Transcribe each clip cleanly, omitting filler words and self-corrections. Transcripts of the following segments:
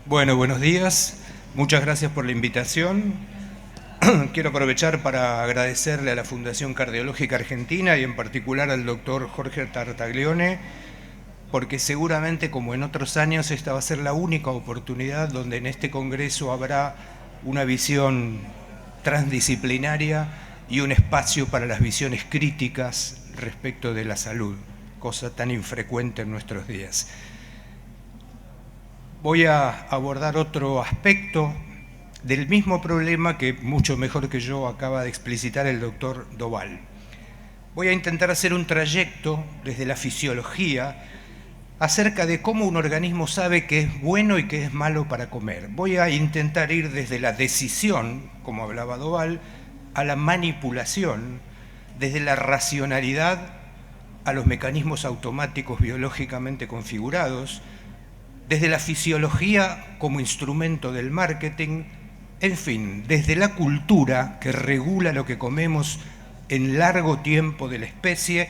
Bueno, buenos días. Muchas gracias por la invitación. Quiero aprovechar para agradecerle a la Fundación Cardiológica Argentina y en particular al doctor Jorge Tartaglione, porque seguramente, como en otros años, esta va a ser la única oportunidad donde en este congreso habrá una visión transdisciplinaria y un espacio para las visiones críticas respecto de la salud, cosa tan infrecuente en nuestros días. Voy a abordar otro aspecto del mismo problema que mucho mejor que yo acaba de explicitar el doctor Doval. Voy a intentar hacer un trayecto desde la fisiología acerca de cómo un organismo sabe qué es bueno y qué es malo para comer. Voy a intentar ir desde la decisión, como hablaba Doval, a la manipulación, desde la racionalidad a los mecanismos automáticos biológicamente configurados, desde la fisiología como instrumento del marketing, en fin, desde la cultura que regula lo que comemos en largo tiempo de la especie,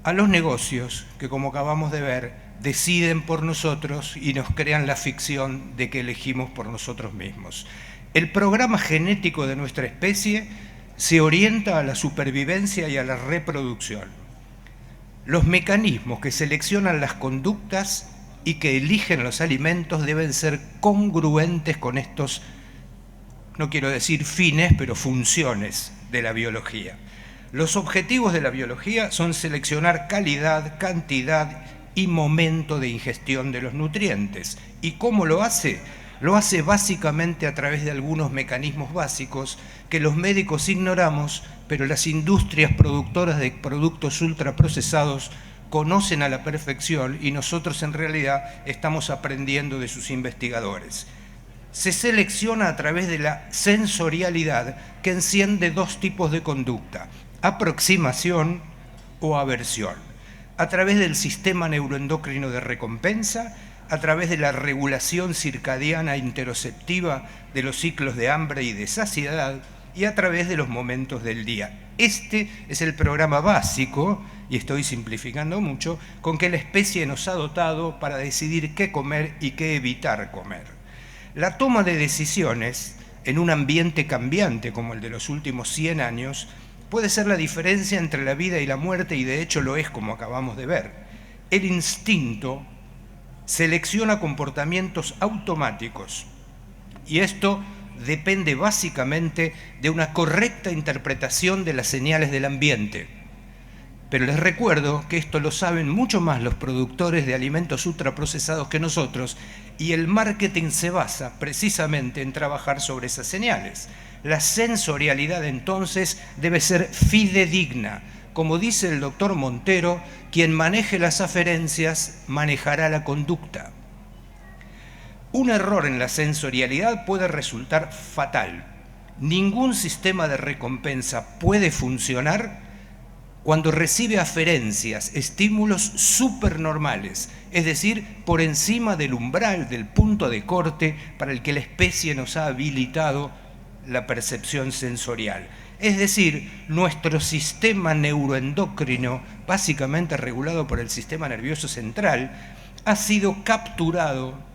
a los negocios que, como acabamos de ver, deciden por nosotros y nos crean la ficción de que elegimos por nosotros mismos. El programa genético de nuestra especie se orienta a la supervivencia y a la reproducción. Los mecanismos que seleccionan las conductas y que eligen los alimentos deben ser congruentes con estos, no quiero decir fines, pero funciones de la biología. Los objetivos de la biología son seleccionar calidad, cantidad y momento de ingestión de los nutrientes. ¿Y cómo lo hace? Lo hace básicamente a través de algunos mecanismos básicos que los médicos ignoramos, pero las industrias productoras de productos ultraprocesados conocen a la perfección y nosotros en realidad estamos aprendiendo de sus investigadores. Se selecciona a través de la sensorialidad que enciende dos tipos de conducta: aproximación o aversión, a través del sistema neuroendocrino de recompensa, a través de la regulación circadiana interoceptiva de los ciclos de hambre y de saciedad y a través de los momentos del día. Este es el programa básico, y estoy simplificando mucho, con que la especie nos ha dotado para decidir qué comer y qué evitar comer. La toma de decisiones en un ambiente cambiante como el de los últimos 100 años puede ser la diferencia entre la vida y la muerte, y de hecho lo es, como acabamos de ver. El instinto selecciona comportamientos automáticos y esto depende básicamente de una correcta interpretación de las señales del ambiente. Pero les recuerdo que esto lo saben mucho más los productores de alimentos ultraprocesados que nosotros, y el marketing se basa precisamente en trabajar sobre esas señales. La sensorialidad entonces debe ser fidedigna. Como dice el doctor Montero, quien maneje las aferencias manejará la conducta. Un error en la sensorialidad puede resultar fatal. Ningún sistema de recompensa puede funcionar cuando recibe aferencias, estímulos supernormales, es decir, por encima del umbral, del punto de corte para el que la especie nos ha habilitado la percepción sensorial. Es decir, nuestro sistema neuroendocrino, básicamente regulado por el sistema nervioso central, ha sido capturado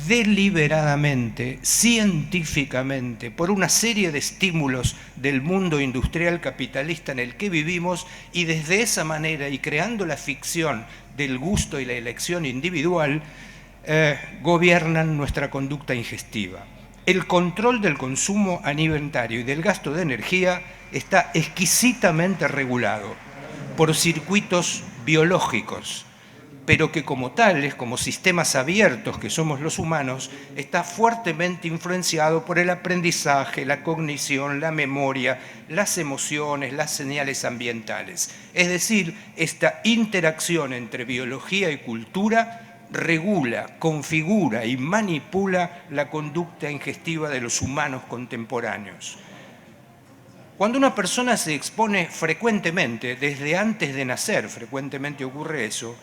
deliberadamente, científicamente, por una serie de estímulos del mundo industrial capitalista en el que vivimos, y desde esa manera, y creando la ficción del gusto y la elección individual, gobiernan nuestra conducta ingestiva. El control del consumo alimentario y del gasto de energía está exquisitamente regulado por circuitos biológicos, pero que como tales, como sistemas abiertos que somos los humanos, está fuertemente influenciado por el aprendizaje, la cognición, la memoria, las emociones, las señales ambientales. Es decir, esta interacción entre biología y cultura regula, configura y manipula la conducta ingestiva de los humanos contemporáneos. Cuando una persona se expone frecuentemente, desde antes de nacer, frecuentemente ocurre eso,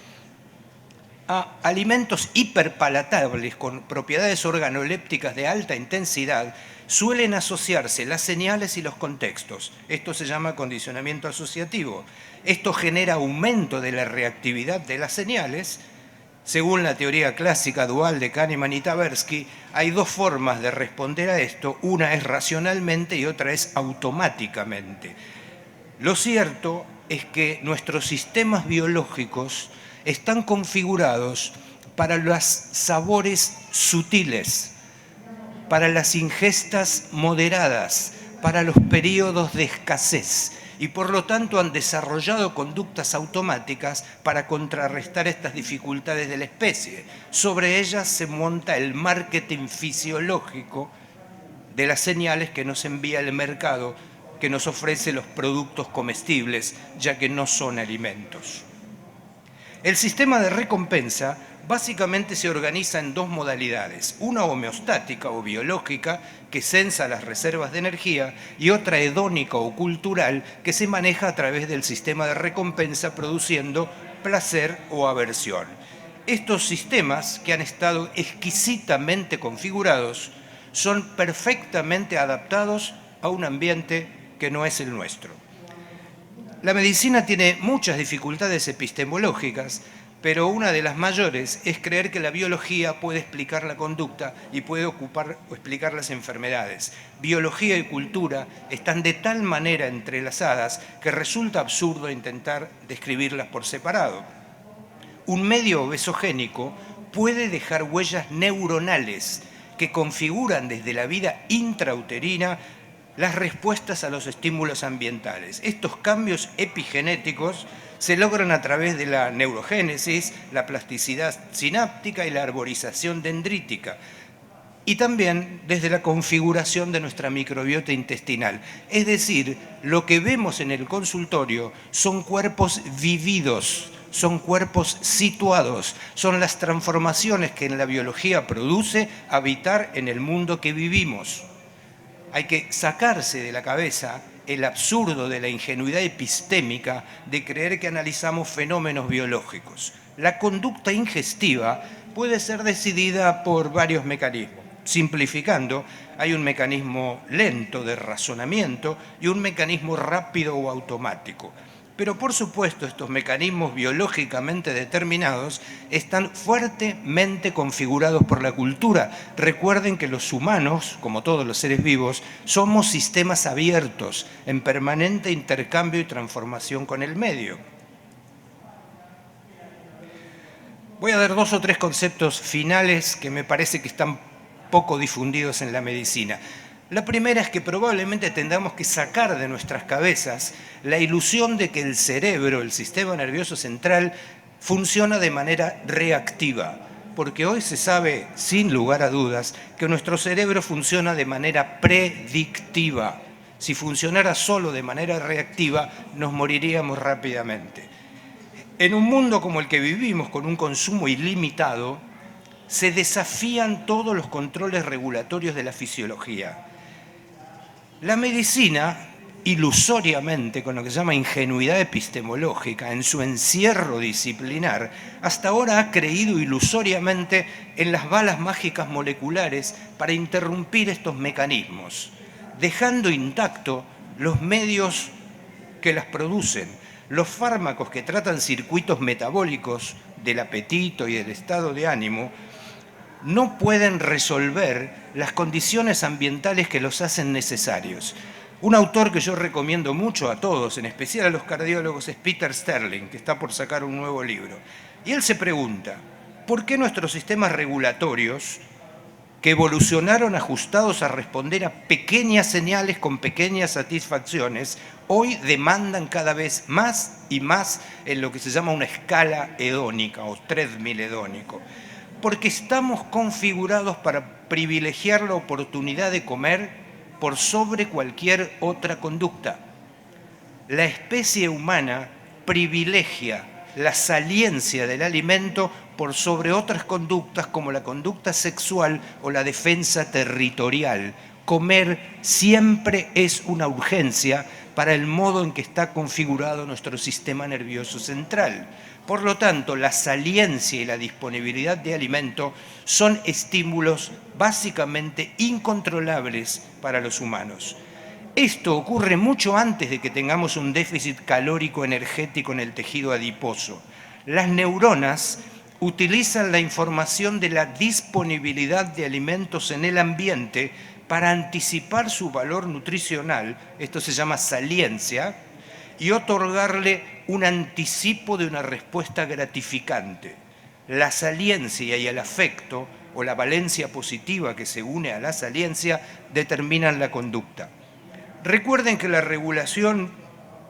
a alimentos hiperpalatables con propiedades organolépticas de alta intensidad, suelen asociarse las señales y los contextos. Esto se llama condicionamiento asociativo. Esto genera aumento de la reactividad de las señales, Según la teoría clásica dual de Kahneman y Tversky, hay dos formas de responder a esto. Una es racionalmente y otra es automáticamente. Lo cierto es que nuestros sistemas biológicos están configurados para los sabores sutiles, para las ingestas moderadas, para los periodos de escasez, y por lo tanto han desarrollado conductas automáticas para contrarrestar estas dificultades de la especie. Sobre ellas se monta el marketing fisiológico de las señales que nos envía el mercado, que nos ofrece los productos comestibles, ya que no son alimentos. El sistema de recompensa básicamente se organiza en dos modalidades, una homeostática o biológica, que censa las reservas de energía, y otra hedónica o cultural, que se maneja a través del sistema de recompensa produciendo placer o aversión. Estos sistemas, que han estado exquisitamente configurados, son perfectamente adaptados a un ambiente que no es el nuestro. La medicina tiene muchas dificultades epistemológicas, pero una de las mayores es creer que la biología puede explicar la conducta y puede ocupar o explicar las enfermedades. Biología y cultura están de tal manera entrelazadas que resulta absurdo intentar describirlas por separado. Un medio obesogénico puede dejar huellas neuronales que configuran desde la vida intrauterina las respuestas a los estímulos ambientales. Estos cambios epigenéticos se logran a través de la neurogénesis, la plasticidad sináptica y la arborización dendrítica, y también desde la configuración de nuestra microbiota intestinal. Es decir, lo que vemos en el consultorio son cuerpos vividos, son cuerpos situados, son las transformaciones que en la biología produce habitar en el mundo que vivimos. Hay que sacarse de la cabeza el absurdo de la ingenuidad epistémica de creer que analizamos fenómenos biológicos. La conducta ingestiva puede ser decidida por varios mecanismos. Simplificando, hay un mecanismo lento de razonamiento y un mecanismo rápido o automático. Pero por supuesto estos mecanismos biológicamente determinados están fuertemente configurados por la cultura. Recuerden que los humanos, como todos los seres vivos, somos sistemas abiertos en permanente intercambio y transformación con el medio. Voy a dar 2 o 3 conceptos finales que me parece que están poco difundidos en la medicina. La primera es que probablemente tengamos que sacar de nuestras cabezas la ilusión de que el cerebro, el sistema nervioso central, funciona de manera reactiva, porque hoy se sabe, sin lugar a dudas, que nuestro cerebro funciona de manera predictiva. Si funcionara solo de manera reactiva, nos moriríamos rápidamente. En un mundo como el que vivimos, con un consumo ilimitado, se desafían todos los controles regulatorios de la fisiología. La medicina, ilusoriamente, con lo que se llama ingenuidad epistemológica, en su encierro disciplinar, hasta ahora ha creído ilusoriamente en las balas mágicas moleculares para interrumpir estos mecanismos, dejando intacto los medios que las producen. Los fármacos que tratan circuitos metabólicos del apetito y del estado de ánimo no pueden resolver las condiciones ambientales que los hacen necesarios. Un autor que yo recomiendo mucho a todos, en especial a los cardiólogos, es Peter Sterling, que está por sacar un nuevo libro. Y él se pregunta, ¿por qué nuestros sistemas regulatorios, que evolucionaron ajustados a responder a pequeñas señales con pequeñas satisfacciones, hoy demandan cada vez más y más en lo que se llama una escala hedónica o treadmill hedónico? Porque estamos configurados para privilegiar la oportunidad de comer por sobre cualquier otra conducta. La especie humana privilegia la saliencia del alimento por sobre otras conductas como la conducta sexual o la defensa territorial. Comer siempre es una urgencia para el modo en que está configurado nuestro sistema nervioso central. Por lo tanto, la saliencia y la disponibilidad de alimento son estímulos básicamente incontrolables para los humanos. Esto ocurre mucho antes de que tengamos un déficit calórico energético en el tejido adiposo. Las neuronas utilizan la información de la disponibilidad de alimentos en el ambiente para anticipar su valor nutricional, esto se llama saliencia, y otorgarle un anticipo de una respuesta gratificante. La saliencia y el afecto, o la valencia positiva que se une a la saliencia, determinan la conducta. Recuerden que la regulación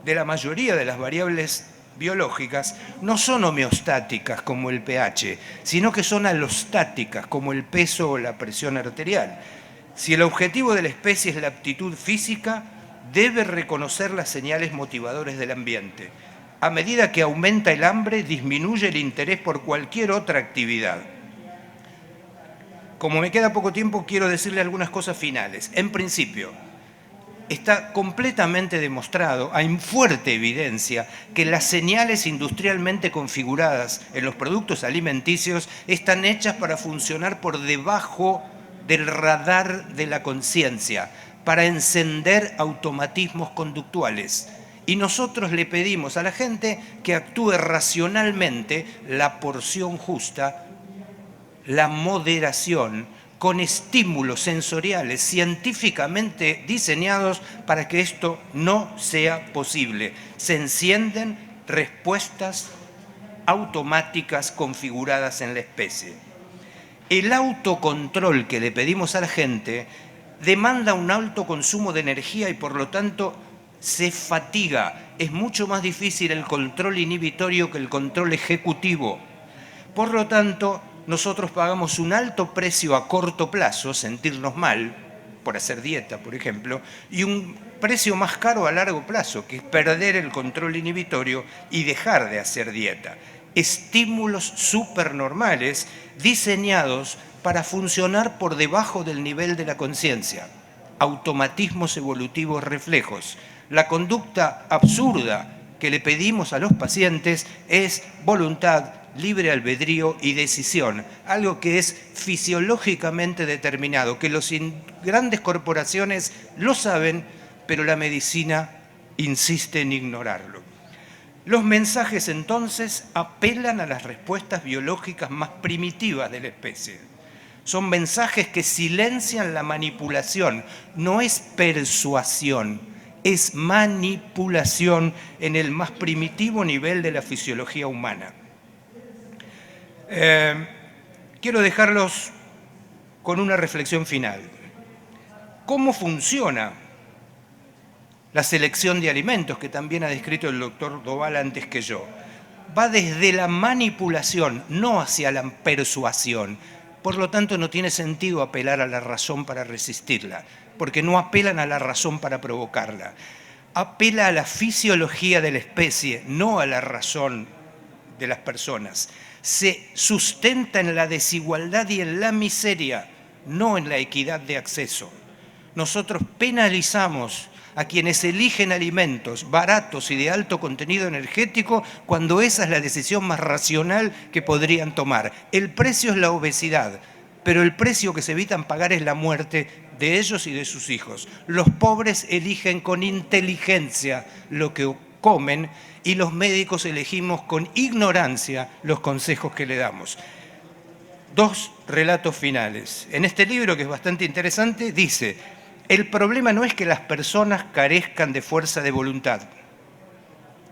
de la mayoría de las variables biológicas no son homeostáticas como el pH, sino que son alostáticas como el peso o la presión arterial. Si el objetivo de la especie es la aptitud física, debe reconocer las señales motivadoras del ambiente. A medida que aumenta el hambre, disminuye el interés por cualquier otra actividad. Como me queda poco tiempo, quiero decirle algunas cosas finales. En principio, está completamente demostrado, hay fuerte evidencia, que las señales industrialmente configuradas en los productos alimenticios están hechas para funcionar por debajo del radar de la conciencia, para encender automatismos conductuales. Y nosotros le pedimos a la gente que actúe racionalmente, la porción justa, la moderación, con estímulos sensoriales científicamente diseñados para que esto no sea posible. Se encienden respuestas automáticas configuradas en la especie. El autocontrol que le pedimos a la gente demanda un alto consumo de energía y por lo tanto se fatiga. Es mucho más difícil el control inhibitorio que el control ejecutivo. Por lo tanto, nosotros pagamos un alto precio a corto plazo, sentirnos mal, por hacer dieta, por ejemplo, y un precio más caro a largo plazo, que es perder el control inhibitorio y dejar de hacer dieta. Estímulos supernormales diseñados para funcionar por debajo del nivel de la conciencia. Automatismos evolutivos reflejos. La conducta absurda que le pedimos a los pacientes es voluntad, libre albedrío y decisión, algo que es fisiológicamente determinado, que las grandes corporaciones lo saben, pero la medicina insiste en ignorarlo. Los mensajes entonces apelan a las respuestas biológicas más primitivas de la especie. Son mensajes que silencian la manipulación, no es persuasión, es manipulación en el más primitivo nivel de la fisiología humana. Quiero dejarlos con una reflexión final. ¿Cómo funciona la selección de alimentos, que también ha descrito el doctor Doval antes que yo? Va desde la manipulación, no hacia la persuasión. Por lo tanto, no tiene sentido apelar a la razón para resistirla, porque no apelan a la razón para provocarla. Apela a la fisiología de la especie, no a la razón de las personas. Se sustenta en la desigualdad y en la miseria, no en la equidad de acceso. Nosotros penalizamos a quienes eligen alimentos baratos y de alto contenido energético cuando esa es la decisión más racional que podrían tomar. El precio es la obesidad, pero el precio que se evitan pagar es la muerte de ellos y de sus hijos. Los pobres eligen con inteligencia lo que comen y los médicos elegimos con ignorancia los consejos que le damos. Dos relatos finales. En este libro, que es bastante interesante, dice: el problema no es que las personas carezcan de fuerza de voluntad,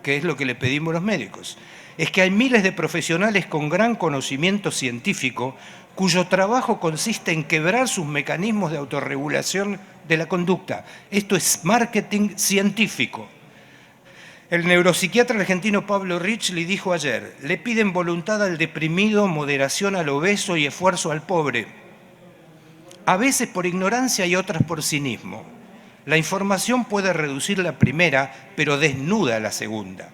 que es lo que le pedimos los médicos. Es que hay miles de profesionales con gran conocimiento científico cuyo trabajo consiste en quebrar sus mecanismos de autorregulación de la conducta. Esto es marketing científico. El neuropsiquiatra argentino Pablo Richley dijo ayer: le piden voluntad al deprimido, moderación al obeso y esfuerzo al pobre. A veces por ignorancia y otras por cinismo. La información puede reducir la primera, pero desnuda la segunda.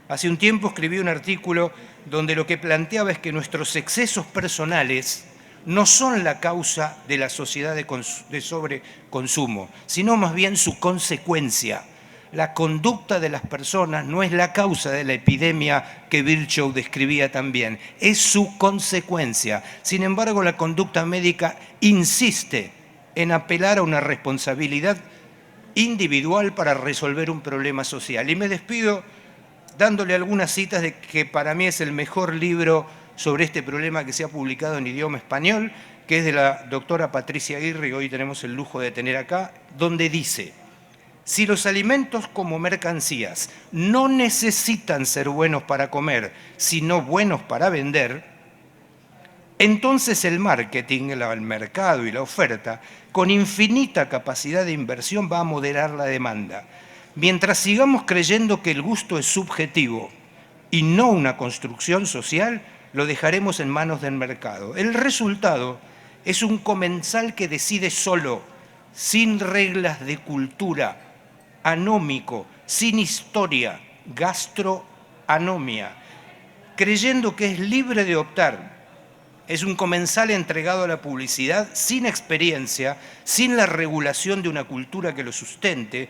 Hace un tiempo escribí un artículo donde lo que planteaba es que nuestros excesos personales no son la causa de la sociedad de sobreconsumo, sino más bien su consecuencia. La conducta de las personas no es la causa de la epidemia que Virchow describía también, es su consecuencia. Sin embargo, la conducta médica insiste en apelar a una responsabilidad individual para resolver un problema social. Y me despido dándole algunas citas de que para mí es el mejor libro sobre este problema que se ha publicado en idioma español, que es de la doctora Patricia Aguirre, que hoy tenemos el lujo de tener acá, donde dice: si los alimentos como mercancías no necesitan ser buenos para comer, sino buenos para vender, entonces el marketing, el mercado y la oferta, con infinita capacidad de inversión, va a moderar la demanda. Mientras sigamos creyendo que el gusto es subjetivo y no una construcción social, lo dejaremos en manos del mercado. El resultado es un comensal que decide solo, sin reglas de cultura, anómico, sin historia, gastroanomia, creyendo que es libre de optar. Es un comensal entregado a la publicidad sin experiencia, sin la regulación de una cultura que lo sustente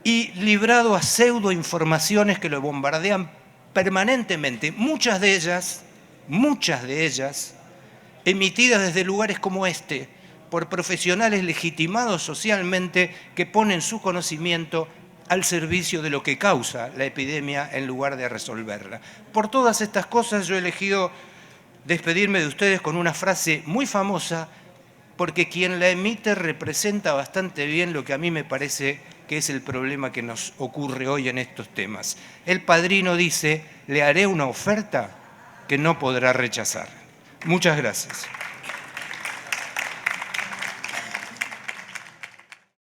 y librado a pseudoinformaciones que lo bombardean permanentemente, muchas de ellas, emitidas desde lugares como este, por profesionales legitimados socialmente que ponen su conocimiento al servicio de lo que causa la epidemia en lugar de resolverla. Por todas estas cosas yo he elegido despedirme de ustedes con una frase muy famosa, porque quien la emite representa bastante bien lo que a mí me parece que es el problema que nos ocurre hoy en estos temas. El Padrino dice: le haré una oferta que no podrá rechazar. Muchas gracias.